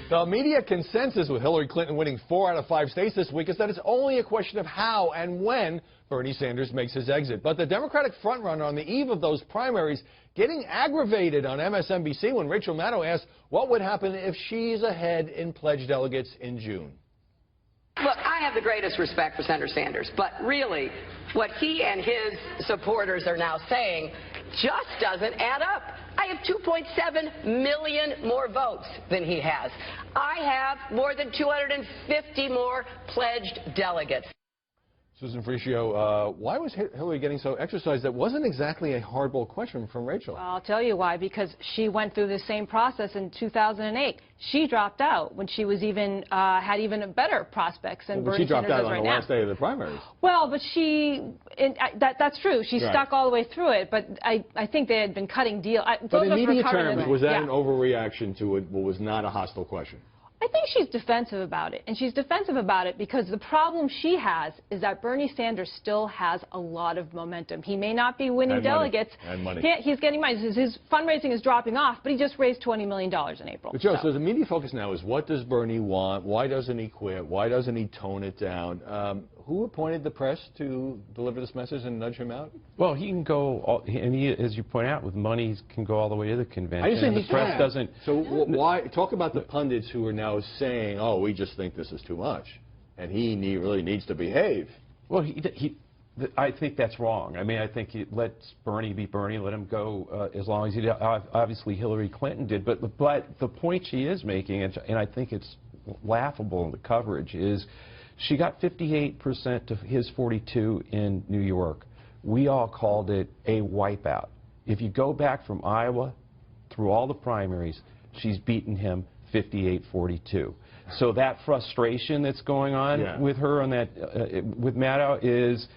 The media consensus with Hillary Clinton winning 4 out of 5 states this week is that it's only a question of how and when Bernie Sanders makes his exit. But the Democratic frontrunner on the eve of those primaries getting aggravated on MSNBC when Rachel Maddow asked what would happen if she's ahead in pledged delegates in June. Look, I have the greatest respect for Senator Sanders, but really, what he and his supporters are now saying just doesn't add up. I have 2.7 million more votes than he has. I have more than 250 more pledged delegates. Susan Frischio, why was Hillary getting so exercised? That wasn't exactly a hardball question from Rachel. Well, I'll tell you why, because she went through the same process in 2008. She dropped out when she was had even better prospects than Bernie Sanders does right now. She dropped out on the last day of the primaries. Well, but that's true. She stuck all the way through it, but I think they had been cutting deals. But in media terms, was that an overreaction to what was not a hostile question? I think she's defensive about it, and she's defensive about it because the problem she has is that Bernie Sanders still has a lot of momentum. He may not be winning delegates. And money. He's getting money. His fundraising is dropping off, but he just raised $20 million in April. But Joe, so the media focus now is what does Bernie want? Why doesn't he quit? Why doesn't he tone it down? Who appointed the press to deliver this message and nudge him out? Well, he can go, and he, as you point out, with money, he can go all the way to the convention. I think the press doesn't. So why talk about the pundits who are now saying, "Oh, we just think this is too much," and he really needs to behave. Well, I think that's wrong. I mean, I think he lets Bernie be Bernie, let him go as long as he did. Obviously, Hillary Clinton did, but the point she is making, and I think it's laughable in the coverage, is she got 58% to his 42 in New York. We all called it a wipeout. If you go back from Iowa through all the primaries, she's beaten him 58-42. So that frustration that's going on with her on that with Maddow is,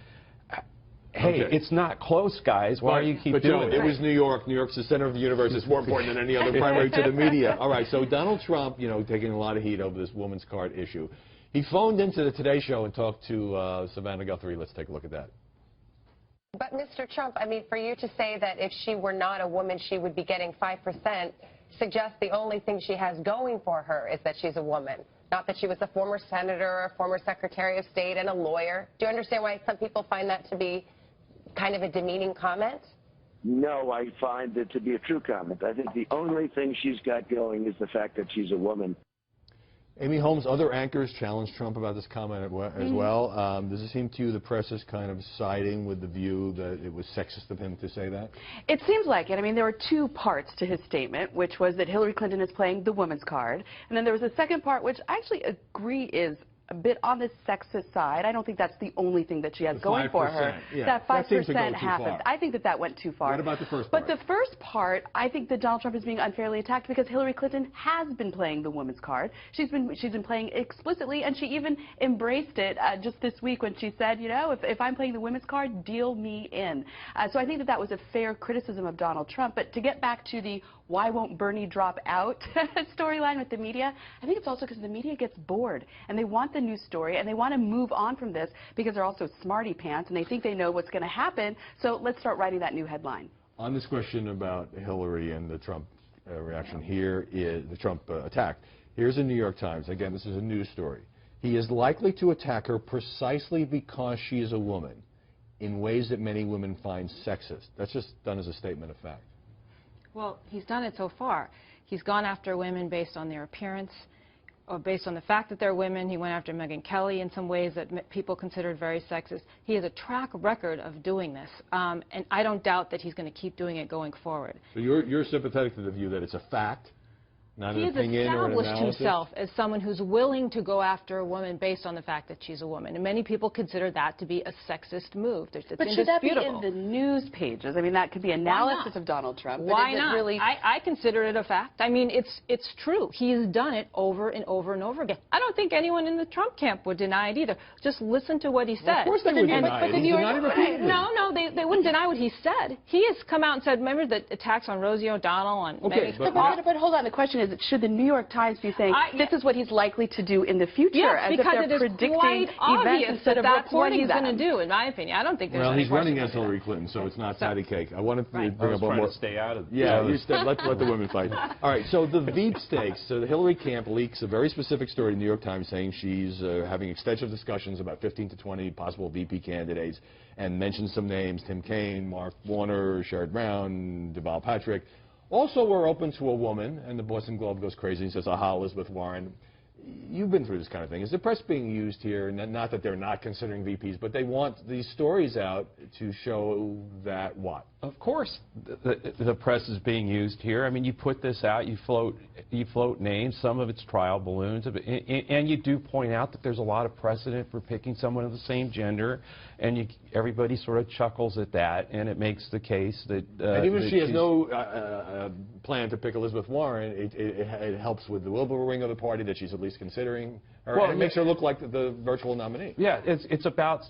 hey, it's not close, guys. Why do you keep doing it? It was New York. New York's the center of the universe. It's more important than any other primary to the media. All right, so Donald Trump, taking a lot of heat over this woman's card issue. He phoned into the Today Show and talked to Savannah Guthrie. Let's take a look at that. But, Mr. Trump, I mean, for you to say that if she were not a woman, she would be getting 5% suggests the only thing she has going for her is that she's a woman, not that she was a former senator or a former secretary of state and a lawyer. Do you understand why some people find that to be kind of a demeaning comment? No, I find it to be a true comment. I think the only thing she's got going is the fact that she's a woman. Amy Holmes, other anchors challenged Trump about this comment as well. Does it seem to you the press is kind of siding with the view that it was sexist of him to say that? It seems like it. I mean, there were two parts to his statement, which was that Hillary Clinton is playing the woman's card. And then there was a second part, which I actually agree is a bit on the sexist side. I don't think that's the only thing that she has going for her. Yeah. That 5% happened. I think that went too far. What about the first part? But the first part, I think that Donald Trump is being unfairly attacked because Hillary Clinton has been playing the woman's card. She's been playing explicitly, and she even embraced it just this week when she said, if I'm playing the women's card, deal me in. So I think that was a fair criticism of Donald Trump. But to get back to the why won't Bernie drop out storyline with the media, I think it's also because the media gets bored and they want the news story and they want to move on from this because they're also smarty pants and they think they know what's going to happen. So let's start writing that new headline. On this question about Hillary and the Trump reaction, here is the Trump attack. Here's the New York Times. Again, this is a news story. He is likely to attack her precisely because she is a woman in ways that many women find sexist. That's just done as a statement of fact. Well, he's done it so far. He's gone after women based on their appearance or based on the fact that they're women. He went after Megyn Kelly in some ways that people considered very sexist. He has a track record of doing this, and I don't doubt that he's going to keep doing it going forward. So you're sympathetic to the view that it's a fact, not an opinion or an analysis? He has established himself as someone who's willing to go after a woman based on the fact that she's a woman. And many people consider that to be a sexist move. But should that be in the news pages? I mean, that could be analysis of Donald Trump. Why not? Really... I consider it a fact. I mean, it's true. He's done it over and over and over again. I don't think anyone in the Trump camp would deny it either. Just listen to what he said. Well, of course they would deny it. No, they wouldn't deny what he said. He has come out and said, remember the attacks on Rosie O'Donnell? But hold on. The question is, should the New York Times be saying this is what he's likely to do in the future, yes, as if because they're it is predicting quite events obvious instead of that's what he's reporting going them? to do, in my opinion. I don't think there's Well, any he's running question against about Hillary that. Clinton, so it's not patty cake. I wanted to Right. bring up one more. To stay out of Yeah, let the women fight. All right, so the Veep stakes. So the Hillary camp leaks a very specific story to the New York Times saying she's having extensive discussions about 15 to 20 possible VP candidates and mentions some names: Tim Kaine, Mark Warner, Sherrod Brown, Deval Patrick. Also, we're open to a woman, and the Boston Globe goes crazy and says, aha, Elizabeth Warren. You've been through this kind of thing. Is the press being used here? Not that they're not considering VPs, but they want these stories out to show that what? Of course, the press is being used here. I mean, you put this out, you float names. Some of it's trial balloons, and you do point out that there's a lot of precedent for picking someone of the same gender, and everybody sort of chuckles at that, and it makes the case that. And even if she has no plan to pick Elizabeth Warren, it helps with the Wilbur wing of the party that she's at least considering her. Well, and it makes her look like the virtual nominee. Yeah, it's about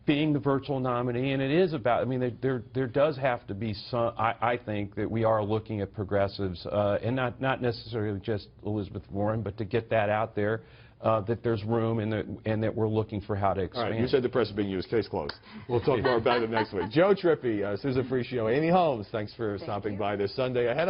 being the virtual nominee, and it is about. I mean, there does have to be some. I think that we are looking at progressives, and not necessarily just Elizabeth Warren, but to get that out there, that there's room and that we're looking for how to expand. All right, you said the press is being used. Case closed. We'll talk more about it next week. Joe Trippi, Susan Frischio, Amy Holmes, thanks for stopping by this Sunday. Ahead on